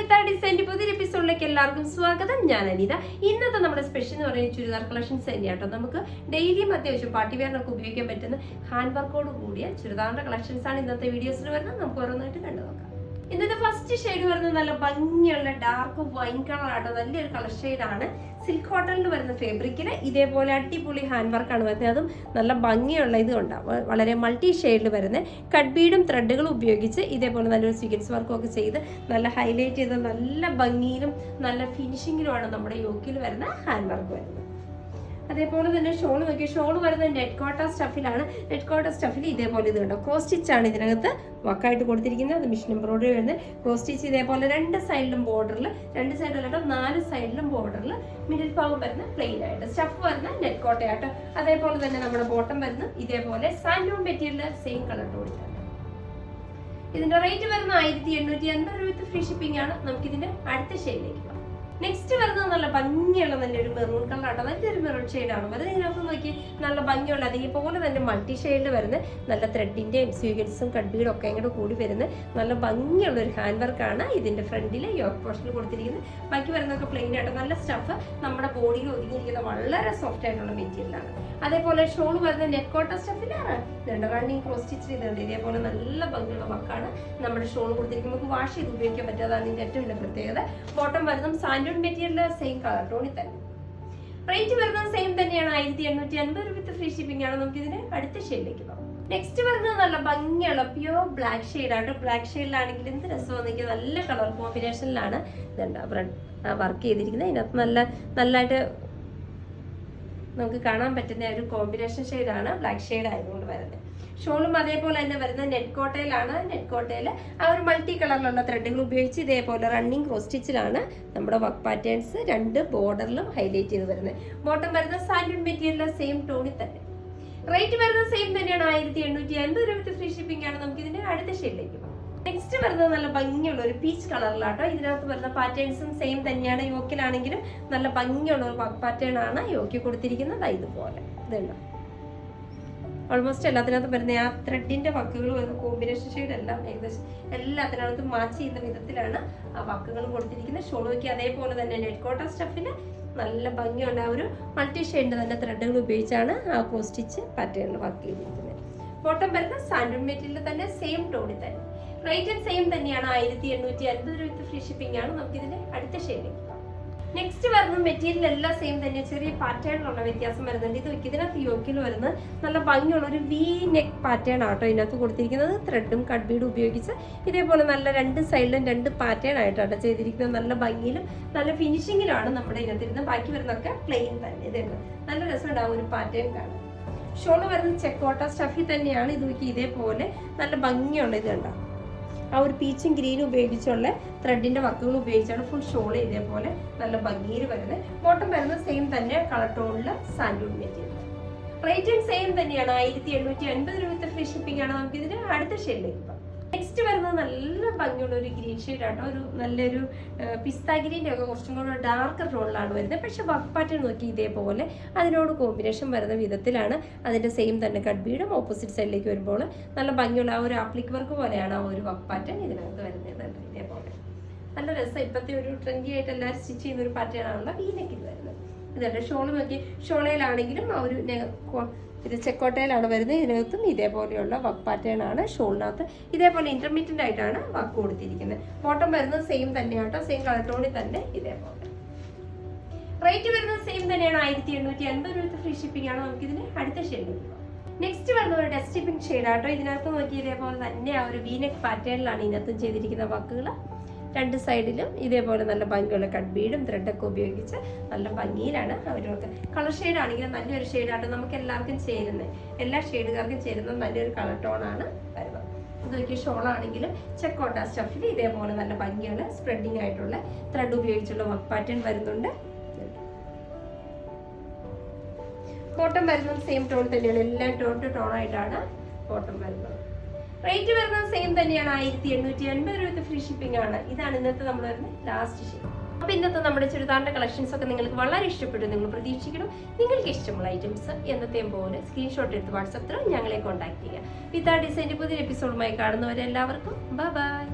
വിത്ത് ഡിസൈൻ്റെ പുതിയൊരു എപ്പിസോഡിലേക്ക് എല്ലാവർക്കും സ്വാഗതം. ഞാൻ അനിത. ഇന്നത്തെ നമ്മുടെ സ്പെഷ്യൽ എന്ന് പറയുന്നത് ചുരിദാർ കളക്ഷൻസ് തന്നെയാട്ടോ. നമുക്ക് ഡെയിലിയും അത്യാവശ്യം പാർട്ടി വെയറിനൊക്കെ ഉപയോഗിക്കാൻ പറ്റുന്ന ഹാൻഡ് വർക്കോട് കൂടിയ ചുരിദാറിന്റെ കളക്ഷൻസ് ആണ് ഇന്നത്തെ വീഡിയോസിൽ വരുന്നത്. നമുക്ക് ഓരോന്നായിട്ട് കണ്ടു നോക്കാം. ഇന്നത്തെ ഫസ്റ്റ് ഷെയ്ഡ് വരുന്നത് നല്ല ഭംഗിയുള്ള ഡാർക്ക് വൈൻ കളർ ആട്ടോ. നല്ലൊരു കളർ ഷെയ്ഡാണ്. സിൽക്ക് കോട്ടണിൽ വരുന്ന ഫാബ്രിക്കിൽ ഇതേപോലെ അടിപൊളി ഹാൻഡ് വർക്കാണ് വരുന്നത്. അതും നല്ല ഭംഗിയുള്ള ഇത് ഉണ്ടാവും. വളരെ മൾട്ടി ഷെയ്ഡിൽ വരുന്ന കട്ട് ബീഡും ത്രെഡുകളും ഉപയോഗിച്ച് ഇതേപോലെ നല്ലൊരു സ്വീക്വൻസ് വർക്കും ഒക്കെ ചെയ്ത് നല്ല ഹൈലൈറ്റ് ചെയ്ത് നല്ല ഭംഗിയിലും നല്ല ഫിനിഷിങ്ങിലുമാണ് നമ്മുടെ യോക്കിൽ വരുന്ന ഹാൻഡ് വർക്ക് വരുന്നത്. അതേപോലെ തന്നെ ഷോൾ നോക്കി, ഷോൾ വരുന്നത് നെറ്റ് കോട്ട സ്റ്റഫിലാണ്. നെറ്റ് കോട്ട സ്റ്റഫിൽ ഇതേപോലെ ഇത് കണ്ടോ, ക്രോസ് സ്റ്റിച്ചാണ് ഇതിനകത്ത് വർക്കായിട്ട് കൊടുത്തിരിക്കുന്നത്. അത് മിഷൻ എംബ്രോയിഡറി വരുന്നത്. ക്രോസ് സ്റ്റിച്ച് ഇതേപോലെ രണ്ട് സൈഡിലും ബോർഡറിൽ, രണ്ട് സൈഡിലട്ടോ 4 സൈഡിലും ബോർഡറിൽ മിഡിൽ ഭാഗം വരുന്ന പ്ലെയിൻ ആയിട്ട്, സ്റ്റഫ് വരുന്ന നെറ്റ് കോട്ടയായിട്ട്. അതേപോലെ തന്നെ നമ്മുടെ ബോട്ടം വരുന്നത് ഇതേപോലെ സാൻഡൂൺ മെറ്റീരിയൽ സെയിം കളർ കൊടുത്തിട്ടുണ്ട്. ഇതിന്റെ റേറ്റ് വരുന്നത് 1850 രൂപ വിത്ത് ഫ്രീ ഷിപ്പിംഗ് ആണ്. നമുക്ക് ഇതിന്റെ അടുത്ത ഷെയ്ഡിലേക്ക് പോകാം. നെക്സ്റ്റ് വരുന്നത് നല്ല ഭംഗിയുള്ള നല്ലൊരു മെറൂൺ കളർ ആട്ടോ. നല്ലൊരു മെറൂൺ ഷെയ്ഡാണ് വരുന്നത്. ഇതിനകത്ത് നോക്കി നല്ല ഭംഗിയുള്ള അതേപോലെ തന്നെ മൾട്ടി ഷെയ്ഡിൽ വരുന്ന നല്ല ത്രെഡിന്റെയും സ്വീഗൻസും കഡ്ബീഡും ഒക്കെ ഇങ്ങോട്ട് കൂടി വരുന്ന നല്ല ഭംഗിയുള്ള ഒരു ഹാൻഡ് വർക്കാണ് ഇതിന്റെ ഫ്രണ്ടിൽ യോക്ക് പോർഷനിൽ കൊടുത്തിരിക്കുന്നത്. ബാക്കി വരുന്നതൊക്കെ പ്ലെയിൻ ആയിട്ട് നല്ല സ്റ്റഫ് നമ്മുടെ ബോഡിയിൽ ഒതുങ്ങിയിരിക്കുന്ന വളരെ സോഫ്റ്റ് ആയിട്ടുള്ള മെറ്റീരിയലാണ്. അതേപോലെ ഷോൾ വരുന്ന നെറ്റ് കോട്ട സ്റ്റഫിലാണ്. റണ്ണിങ് ക്രോസ് സ്റ്റിച്ച് ചെയ്തിട്ടുണ്ട്. ഇതേപോലെ നല്ല ഭംഗിയുള്ള വർക്കാണ് നമ്മുടെ ഷോൾ കൊടുത്തിരിക്കുന്നത്. നമുക്ക് വാഷ് ചെയ്ത് ഉപയോഗിക്കാൻ പറ്റാതാണ് ഇതിന്റെ ഏറ്റവും വലിയ പ്രത്യേകത. ബോട്ടം വരുന്നത് സാൻഡൂൺ മെറ്റീരിയൽ സെയിം കളർ ടോണിൽ തന്നെ. റേറ്റ് വരുന്നത് സെയിം തന്നെയാണ്, 1850 രൂപ വിത്ത് ഫ്രീ ഷിപ്പിംഗ് ആണ്. നമുക്ക് ഇതിന് അടുത്ത ഷെയ്ഡിലേക്ക് പോകാം. നെക്സ്റ്റ് വരുന്നത് നല്ല ഭംഗിയുള്ള പ്യൂർ ബ്ലാക്ക് ഷെയ്ഡാണ്. ബ്ലാക്ക് ഷെയ്ഡിലാണെങ്കിൽ എന്ത് രസമാണെങ്കിൽ നല്ല കളർ കോമ്പിനേഷനിലാണ് വർക്ക് ചെയ്തിരിക്കുന്നത്. ഇതിനകത്ത് നല്ലതായിട്ട് നമുക്ക് കാണാൻ പറ്റുന്ന ഒരു കോമ്പിനേഷൻ ഷെയ്ഡാണ് ബ്ലാക്ക് ഷെയ്ഡ് ആയതുകൊണ്ട് വരുന്നത്. ഷോളും അതേപോലെ തന്നെ വരുന്നത് നെറ്റ് കോട്ടയിലാണ്. നെറ്റ് കോട്ടയിൽ ആ ഒരു മൾട്ടി കളറിലുള്ള ത്രെഡുകൾ ഉപയോഗിച്ച് ഇതേപോലെ റണ്ണിങ് ക്രോസ് സ്റ്റിച്ചിലാണ് നമ്മുടെ വർക്ക് പാറ്റേൺസ് രണ്ട് ബോർഡറിലും ഹൈലൈറ്റ് ചെയ്ത് വരുന്നത്. ബോട്ടം വരുന്നത് സാൻഡൂൺ മെറ്റീരിയൽ സെയിം ടോണിൽ തന്നെ. റേറ്റ് വരുന്നത് സെയിം തന്നെയാണ്, 1850 രൂപ ഫ്രീ ഷിപ്പിംഗ് ആണ്. നമുക്ക് ഇതിന്റെ അടുത്ത ഷെയ്ഡിലേക്ക് പോകാം. നെക്സ്റ്റ് വരുന്നത് നല്ല ഭംഗിയുള്ള ഒരു പീച്ച് കളറിലാട്ടോ. ഇതിനകത്ത് വരുന്ന പാറ്റേൺസും സെയിം തന്നെയാണ്. യോക്കിലാണെങ്കിലും നല്ല ഭംഗിയുള്ള ഒരു വർക്ക് പാറ്റേൺ ആണ് യോക്കി കൊടുത്തിരിക്കുന്നത്. ഇതുപോലെ ഇതുണ്ടോ, ഓൾമോസ്റ്റ് എല്ലാത്തിനകത്തും വരുന്ന ആ ത്രെഡിന്റെ വർക്കുകൾ വരുന്ന കോമ്പിനേഷൻ ഷെയ്ഡ് എല്ലാം ഏകദേശം എല്ലാത്തിനകത്തും മാച്ച് ചെയ്യുന്ന വിധത്തിലാണ് ആ വർക്കുകൾ കൊടുത്തിരിക്കുന്നത്. ഷോൾ നോക്കി അതേപോലെ തന്നെ നെറ്റ് കോട്ട സ്റ്റഫില് നല്ല ഭംഗിയുള്ള ആ ഒരു മൾട്ടി ഷെയ്ഡിന്റെ തന്നെ ത്രെഡുകൾ ഉപയോഗിച്ചാണ് ആ ക്രോസ് സ്റ്റിച്ച് പാറ്റേണിൽ വർക്ക് ചെയ്തിരിക്കുന്നത്. ബോട്ടം വരുന്ന സാൻഡൂൺ മെറ്റീരിയൽ തന്നെ സെയിം ടോണിൽ തന്നെ. റേറ്റ് സെയിം തന്നെയാണ്, 1850 രൂപ ഫ്രീ ഷിപ്പിംഗ് ആണ്. നമുക്ക് ഇതിന്റെ അടുത്ത ഷെയ്ഡിലേക്ക് പോകാം. നെക്സ്റ്റ് വരുന്ന മെറ്റീരിയൽ എല്ലാം സെയിം തന്നെ, ചെറിയ പാറ്റേണിലുള്ള വ്യത്യാസം വരുന്നുണ്ട്. ഇതിനകത്ത് യോക്കിൽ വരുന്നത് നല്ല ഭംഗിയുള്ള ഒരു വി നെക്ക് പാറ്റേൺ ആട്ടോ ഇതിനകത്ത് കൊടുത്തിരിക്കുന്നത്. ത്രെഡും കട്ട് ബീഡും ഉപയോഗിച്ച് ഇതേപോലെ നല്ല രണ്ട് സൈഡിലും രണ്ട് പാറ്റേൺ ആയിട്ടാണ് ചെയ്തിരിക്കുന്നത്. നല്ല ഭംഗിയിലും നല്ല ഫിനിഷിങ്ങിലാണ് നമ്മുടെ ഇതിനകത്തിരുന്നത്. ബാക്കി വരുന്നതൊക്കെ പ്ലെയിൻ തന്നെ. ഇതുണ്ട്, നല്ല രസമുണ്ടാവും ഒരു പാറ്റേൺ കാണാം. ഷോള് വരുന്നത് ചെക്കോട്ട സ്റ്റഫി തന്നെയാണ്. ഇത് നോക്കി ഇതേപോലെ നല്ല ഭംഗിയുള്ള ഇതുണ്ടാവും. ആ ഒരു പീച്ചും ഗ്രീനും ഉപയോഗിച്ചുള്ള ത്രെഡിന്റെ വർക്കുകൾ ഉപയോഗിച്ചാണ് ഫുൾ ഷോൾ ഇതേപോലെ നല്ല ഭംഗിയിൽ വരുന്നത്. ബോട്ടം വരുന്നത് സെയിം തന്നെ കളർ ടോണിൽ സാൻഡൂൺ മെറ്റീരിയൽ. റേറ്റും സെയിം തന്നെയാണ്, 1850 രൂപ ഫ്രീ ഷിപ്പിംഗ് ആണ്. നമുക്ക് ഇതിന് അടുത്ത ഷെയ്ഡിലേക്ക് പോകാം. നെക്സ്റ്റ് വരുന്നത് നല്ല ഭംഗിയുള്ള ഒരു ഗ്രീൻ ഷെയ്ഡ് ആട്ടോ. ഒരു നല്ലൊരു പിസ്ത ഗ്രീൻ്റെ ഒക്കെ കുറച്ചും കൂടെ ഡാർക്ക് ടോണിലാണ് വരുന്നത്. പക്ഷെ വർക്ക് പാറ്റേൺ നോക്കി ഇതേപോലെ അതിനോട് കോമ്പിനേഷൻ വരുന്ന വിധത്തിലാണ്. അതിന്റെ സെയിം തന്നെ കട്ട് ബീഡും ഓപ്പോസിറ്റ് സൈഡിലേക്ക് വരുമ്പോൾ നല്ല ഭംഗിയുള്ള ആ ഒരു ആപ്ലിക് വർക്ക് പോലെയാണ് ആ ഒരു വർക്ക് പാറ്റേൺ ഇതിനകത്ത് വരുന്നത്. ഇതേപോലെ നല്ല രസം. ഇപ്പോഴത്തെ ഒരു ട്രെൻഡി ആയിട്ട് എല്ലാവരും സ്റ്റിച്ച് ചെയ്യുന്ന ഒരു പാറ്റേൺ ആണല്ലോ വീനക്ക് ഇത് വരുന്നത്. ഇതല്ല ഷോള് നോക്കി, ഷോളയിലാണെങ്കിലും ആ ഒരു ഇത് ചെക്കോട്ടയിലാണ് വരുന്നത്. ഇതിനകത്തും ഇതേപോലെയുള്ള വർക്ക് പാറ്റേൺ ആണ്. ഷോളിനകത്ത് ഇതേപോലെ ഇന്റർമീഡിയറ്റ് ആയിട്ടാണ് വർക്ക് കൊടുത്തിരിക്കുന്നത്. ബോട്ടം വരുന്നത് സെയിം തന്നെയാട്ടോ, സെയിം കളർ ടോണിൽ തന്നെ ഇതേപോലെ. റേറ്റ് വരുന്നത് സെയിം തന്നെയാണ്, 1850 രൂപ ഫ്രീ ഷിപ്പിംഗ് ആണ്. നമുക്ക് ഇതിന് അടുത്ത ഷെയ്ഡിലേക്ക് പോകാം. നെക്സ്റ്റ് വരുന്നത് ഒരു ഡസ്റ്റി പിങ്ക് ഷെയ്ഡ് ആട്ടോ. ഇതിനകത്ത് നോക്കി ഇതേപോലെ തന്നെ ആ ഒരു വീനെക്ക് പാറ്റേണിലാണ് ഇതിനകത്തും ചെയ്തിരിക്കുന്ന വർക്കുകൾ. രണ്ട് സൈഡിലും ഇതേപോലെ നല്ല ഭംഗിയുള്ള കട്ട് ബീഡും ത്രെഡൊക്കെ ഉപയോഗിച്ച് നല്ല ഭംഗിയിലാണ് അവരൊക്കെ. കളർ ഷെയ്ഡ് ആണെങ്കിലും നല്ലൊരു ഷെയ്ഡായിട്ട് നമുക്ക് എല്ലാവർക്കും ചേരുന്നത്, എല്ലാ ഷെയ്ഡുകാർക്കും ചേരുന്ന നല്ലൊരു കളർ ടോണാണ് വരുന്നത്. ഇതൊക്കെ ഷോളാണെങ്കിലും ചെക്കോട്ട സ്റ്റഫിൽ ഇതേപോലെ നല്ല ഭംഗിയുള്ള സ്പ്രെഡിങ് ആയിട്ടുള്ള ത്രെഡ് ഉപയോഗിച്ചുള്ള വർക്ക് പാറ്റേൺ വരുന്നുണ്ട്. ബോട്ടം വരുന്നത് സെയിം ടോൺ തന്നെയാണ്, എല്ലാം ടോൺ ടു ടോൺ ആയിട്ടാണ് ബോട്ടം വരുന്നത്. റേറ്റ് വരുന്നത് സെയിം തന്നെയാണ്, 1850 രൂപ ഫ്രീ ഷിപ്പിംഗ് ആണ്. ഇതാണ് ഇന്നത്തെ നമ്മൾ വരുന്ന ലാസ്റ്റ് ഷെയ്ഡ്. അപ്പൊ ഇന്നത്തെ നമ്മുടെ ചുരിദാറിന്റെ കളക്ഷൻസ് ഒക്കെ നിങ്ങൾക്ക് വളരെ ഇഷ്ടപ്പെട്ടു നിങ്ങൾ പ്രതീക്ഷിക്കണം. നിങ്ങൾക്ക് ഇഷ്ടമുള്ള ഐറ്റംസ് എന്നത്തെയും പോലെ സ്ക്രീൻഷോട്ട് എടുത്ത് വാട്സാപ്പിൽ ഞങ്ങളെ കോൺടാക്ട് ചെയ്യുക. വിത്ത് ഡിസൈൻ്റെ പുതിയ എപ്പിസോഡുമായി കാണുന്നവരെല്ലാവർക്കും ബൈ ബൈ.